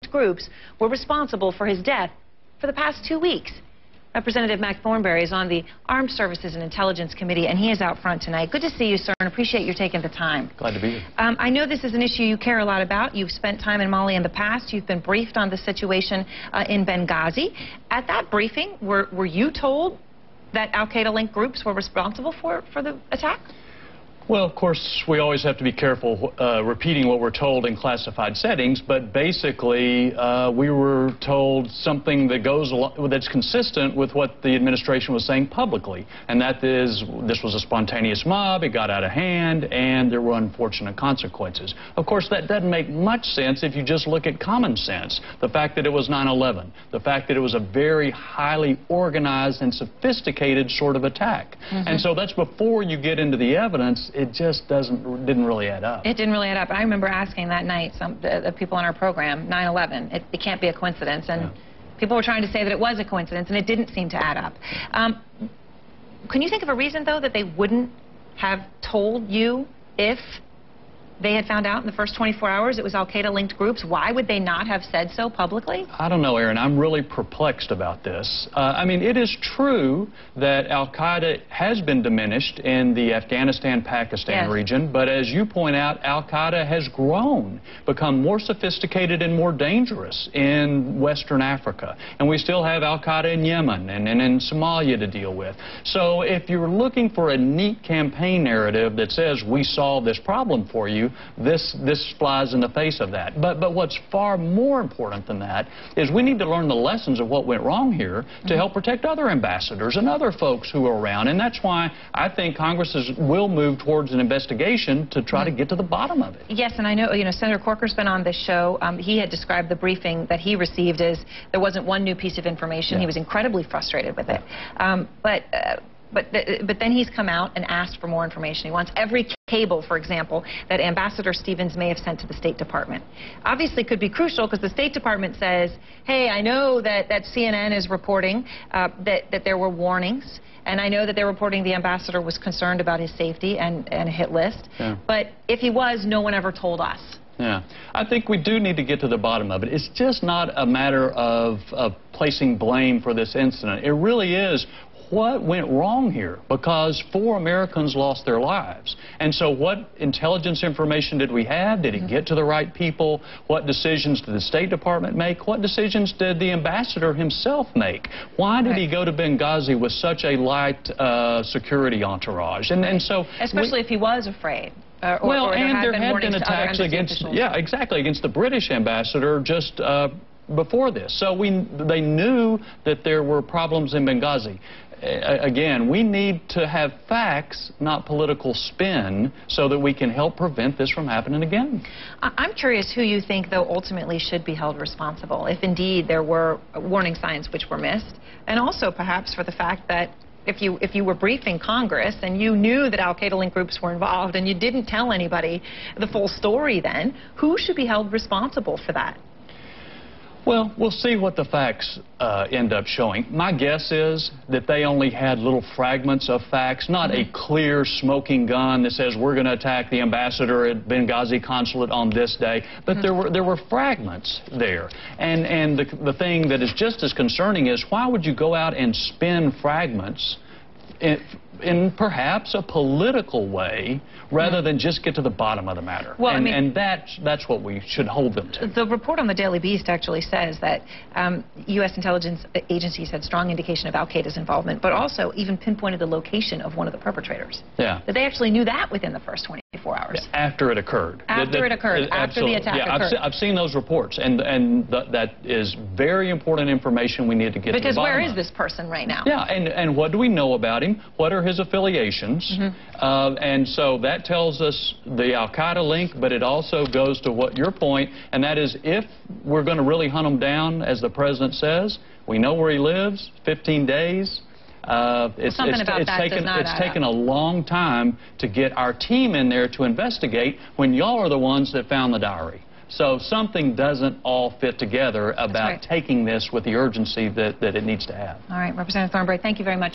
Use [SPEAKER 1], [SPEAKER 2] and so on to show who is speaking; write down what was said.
[SPEAKER 1] groups were responsible for his death for the past 2 weeks. Representative Mac Thornberry is on the Armed Services and Intelligence Committee, and he is out front tonight. Good to see you, sir, and appreciate your taking the time.
[SPEAKER 2] Glad to be here.
[SPEAKER 1] I know this is an issue you care a lot about. You've spent time in Mali in the past. You've been briefed on the situation in Benghazi. At that briefing, were you told that Qaeda-linked groups were responsible for the attack?
[SPEAKER 2] Well, of course, we always have to be careful repeating what we're told in classified settings, but basically we were told something that that's consistent with what the administration was saying publicly, and that is this was a spontaneous mob, it got out of hand, and there were unfortunate consequences. Of course, that doesn't make much sense if you just look at common sense. The fact that it was 9/11, the fact that it was a very highly organized and sophisticated sort of attack. And so that's before you get into the evidence. It just didn't really add up.
[SPEAKER 1] It didn't really add up. I remember asking that night the people on our program, 9/11, it can't be a coincidence, and people were trying to say that it was a coincidence, and it didn't seem to add up. Can you think of a reason, though, that they wouldn't have told you if they had found out in the first 24 hours it was Qaeda-linked groups? Why would they not have said so publicly?
[SPEAKER 2] I don't know, Aaron. I'm really perplexed about this. I mean, it is true that Al-Qaeda has been diminished in the Afghanistan-Pakistan region, but as you point out, Al-Qaeda has grown, become more sophisticated and more dangerous in Western Africa. And we still have Al-Qaeda in Yemen and in Somalia to deal with. So if you're looking for a neat campaign narrative that says we solved this problem for you, this flies in the face of that. But what's far more important than that is we need to learn the lessons of what went wrong here to help protect other ambassadors and other folks who are around. And that's why I think Congress will move towards an investigation to try to get to the bottom of it. Yes,
[SPEAKER 1] and I know, Senator Corker's been on this show. He had described the briefing that he received as there wasn't one new piece of information. He was incredibly frustrated with it. But then he's come out and asked for more information. He wants every cable, for example, that Ambassador Stevens may have sent to the State Department. Obviously could be crucial because the State Department says, hey, I know that CNN is reporting that there were warnings, and I know that they're reporting the ambassador was concerned about his safety and a hit list. But if he was, no one ever told us.
[SPEAKER 2] Yeah, I think we do need to get to the bottom of it. It's just not a matter of placing blame for this incident. It really is what went wrong here, because 4 Americans lost their lives. And so what intelligence information did we have? Did it get to the right people? What decisions did the State Department make? What decisions did the ambassador himself make? Why did he go to Benghazi with such a light security entourage? And so,
[SPEAKER 1] especially if he was afraid.
[SPEAKER 2] Well, and there had been attacks against, against the British ambassador just before this. So they knew that there were problems in Benghazi. Again, we need to have facts, not political spin, so that we can help prevent this from happening again.
[SPEAKER 1] I'm curious who you think, though, ultimately should be held responsible, if indeed there were warning signs which were missed, and also perhaps for the fact that if you were briefing Congress and you knew that Qaeda-linked groups were involved and you didn't tell anybody the full story then, who should be held responsible for that?
[SPEAKER 2] Well, we'll see what the facts end up showing. My guess is that they only had little fragments of facts, not a clear smoking gun that says we're going to attack the ambassador at Benghazi consulate on this day, but there were fragments there. And the thing that is just as concerning is, why would you go out and spin fragments in perhaps a political way rather than just get to the bottom of the matter? Well, and that's what we should hold them to.
[SPEAKER 1] The report on the Daily Beast actually says that U.S. intelligence agencies had strong indication of Al-Qaeda's involvement, but also even pinpointed the location of one of the perpretors.
[SPEAKER 2] Yeah.
[SPEAKER 1] That they actually knew that within the first 24 hours.
[SPEAKER 2] Yeah, after it occurred.
[SPEAKER 1] After it occurred, after the attack occurred.
[SPEAKER 2] I've seen those reports, and that is very important information we need to get to the bottom of.
[SPEAKER 1] Because where is this person right now?
[SPEAKER 2] Yeah, and what do we know about him? What are his affiliations? And so that tells us the Al-Qaeda link, but it also goes to what your point, and that is, if we're going to really hunt him down, as the president says, we know where he lives, 15 days. It's taken a long time to get our team in there to investigate when y'all are the ones that found the diary. So something doesn't all fit together about taking this with the urgency that it needs to have.
[SPEAKER 1] All right, Representative Thornberry, thank you very much.